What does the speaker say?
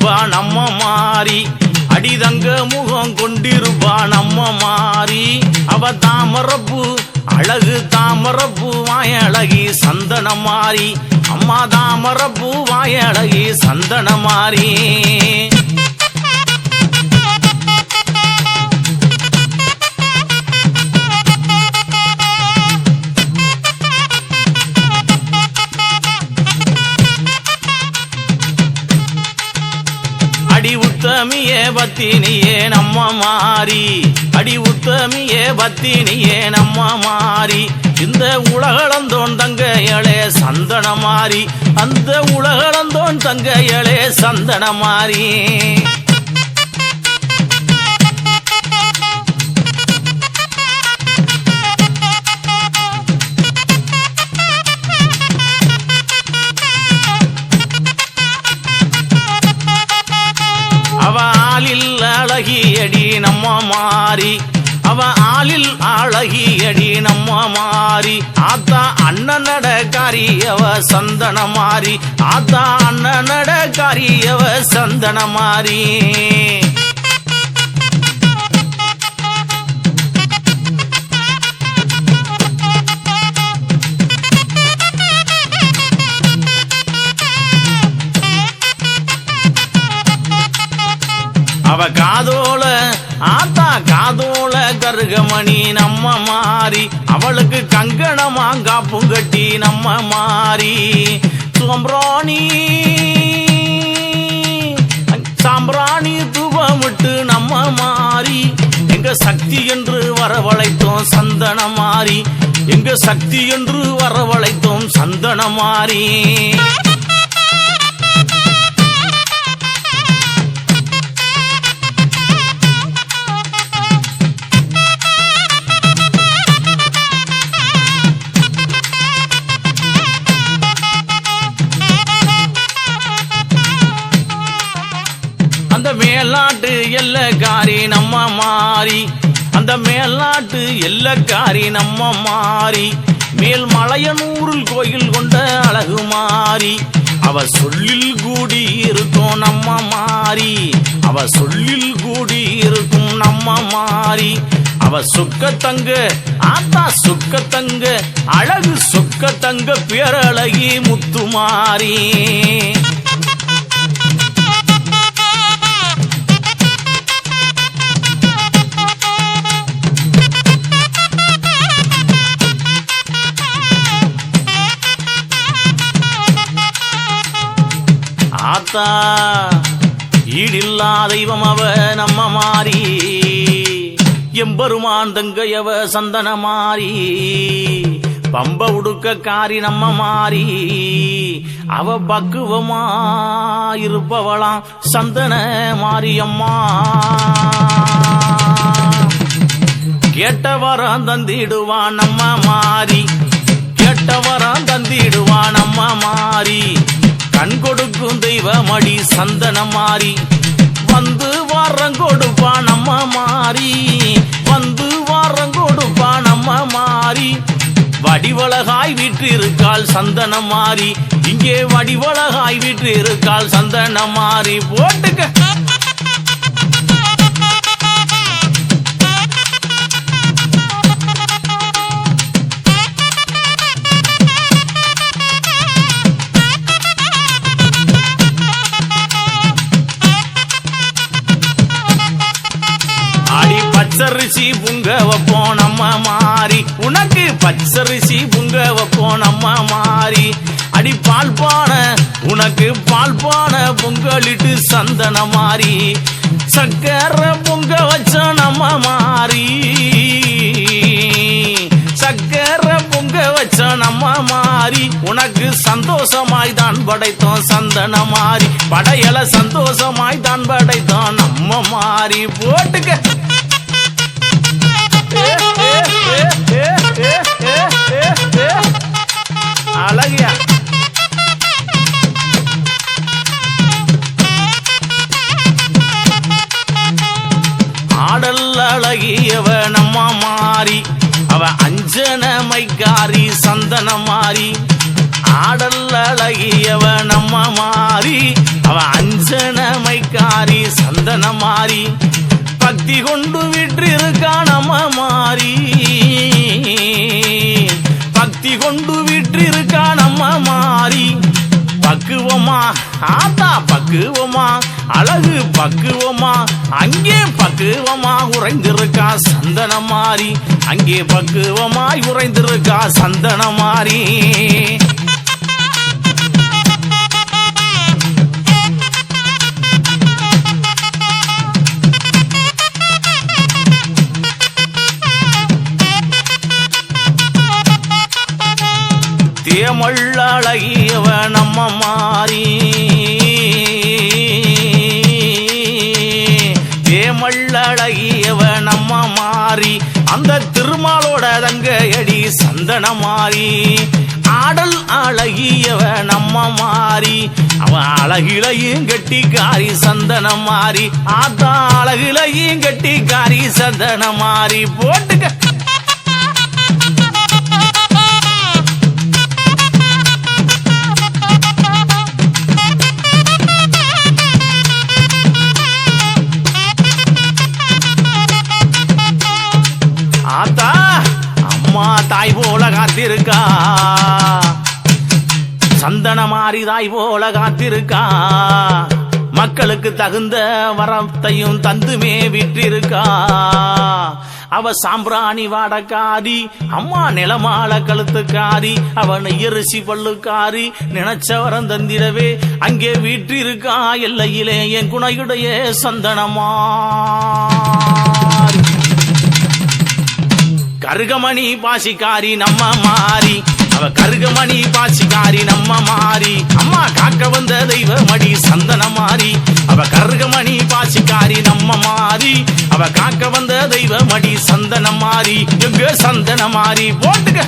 இருப்பா நம்ம மாறி அடிதங்க முகம் கொண்டிருப்பா நம்ம மாறி அவ தாமரப்பூ அழகு தாமரப்பூ வாயழகி சந்தன மாறி அம்மா தாமரப்பூ வாயழகி சந்தன மாறி அடி உத்தமியே பத்தினியே நம்ம மாறி அடி உத்தமியே பத்தினியே நம்ம மாறி இந்த உலகளந்தோன் தங்கையளே சந்தன மாறி அந்த உலகளந்தோன் தங்கையளே சந்தன மாறி அழகியடி நம்ம மாறி அவ ஆளில் அழகியடி நம்ம மாறி ஆத்தா அண்ணன் நடக்காரி அவ சந்தன மாறி ஆத்தா அண்ணன் நடக்காரி அவ சந்தன மாறி அவ காதோல ஆத்தா காதோல கருகமணி நம்ம மாறி அவளுக்கு கங்கணமா காப்பும் கட்டி நம்ம மாறி சாம்பிராணி சாம்பிராணி தூபமிட்டு நம்ம மாறி எங்க சக்தி என்று வரவழைத்தோம் சந்தன மாறி எங்க சக்தி என்று வரவழைத்தோம் சந்தன மாறி அந்த மேல்நாட்டு எல்லக்காரி நம்ம மாறி அந்த மேல்நாட்டு எல்லக்காரி நம்ம மாறி மேல் மலையனூரில் கோயில் கொண்ட அழகு மாறி அவ சொல்லில் கூடி இருக்கும் நம்ம மாறி அவ சொல்லில் கூடி இருக்கும் நம்ம மாறி அவ சொக்கத்தங்க ஆத்தா சொக்கத்தங்க அழகு சொக்கத்தங்க பேரழகி முத்து மாறி ஆத்தா ஈடில்லா தெய்வம் அவ நம்ம மாறி எம்பெருமான் தங்கையவ சந்தன மாறி பம்ப உடுக்க காரி நம்ம மாறி அவ பக்குவமா இருப்பவளாம் சந்தன மாரியம்மா கேட்டவரம் தந்திடுவான் நம்ம மாறி கேட்டவரம் தந்திடுவான் நம்ம மாறி கண் கொடுக்கும் தெய்வமடி சந்தன மாறி வந்து வாரம் கொடுப்பா நம்ம மாறி வந்து வாரம் கொடுப்பா நம்ம மாறி வடிவழகாய் வீட்டு இருக்காள் சந்தன மாறி இங்கே வடிவழகாய் வீட்டு இருக்காள் சந்தன மாறி போட்டுக்க பச்சரிசி புங்க வைப்போம் நம்ம மாறி உனக்கு பச்சரிசி புங்க வைப்போம் நம்ம மாறி அடி பால் பானை உனக்கு பால் பானை பொங்கலிட்டு சந்தன மாறி சக்கரை பொங்க வச்ச நம்ம மாறி சக்கரை பொங்க வச்ச நம்ம மாறி உனக்கு சந்தோஷமாய் தான் படைத்தோம் சந்தன மாறி படையல சந்தோஷமாய் தான் படைத்தோம் நம்ம மாறி போட்டுக்க அழகியா ஆடல் அழகியவ நம்ம மாறி அவ அஞ்சன மைக்காரி சந்தன மாறி ஆடல் அழகியவ நம்ம மாறி அவ அஞ்சன மை சந்தன மாறி பக்தி கொண்டு விற்றிருக்கா நம்ம மாறி பக்தி கொண்டு விற்றிருக்கா நம்ம மாறி பக்குவமா ஆத்தா பக்குவமா அழகு பக்குவமா அங்கே பக்குவமா உறைந்திருக்கா சந்தன மாறி அங்கே பக்குவமாய் உறைந்திருக்கா சந்தன மாறி தேமள்ளழகியவ நம்ம மாறி தேமள்ளழகியவ நம்ம மாறி அந்த திருமாலோட தங்கையடி சந்தன மாறி ஆடல் அழகியவ நம்ம மாறி அவன் அழகிலையும் கெட்டிக்காரி சந்தன மாறி ஆத்தா அழகிலையும் கெட்டிக்காரி சந்தன மாறி போட்டுக்க ஆத்தா அம்மா தாய் போல காத்திருக்கா சந்தன மாறி தாய் போல காத்திருக்கா மக்களுக்கு தகுந்த வரத்தையும் தந்துமே விட்டிருக்கா அவ சாம்பிராணி வாடக்காரி அம்மா நிலமால கழுத்துக்காரி அவன் எரிசி பல்லுக்காரி நினைச்சவரம் தந்திடவே அங்கே வீற்றிருக்கா எல்லையிலே என் குணையுடைய சந்தனமா கருகமணி பாசிக்காரி நம்ம மாறி அவ கருகமணி பாசிக்காரி நம்ம மாறி அம்மா காக்க வந்த தெய்வ மடி சந்தன மாறி அவ கருகமணி பாசிக்காரி நம்ம மாறி அவ காக்க வந்த தெய்வ மடி சந்தன மாறி எங்க சந்தன மாறி போட்டுக்க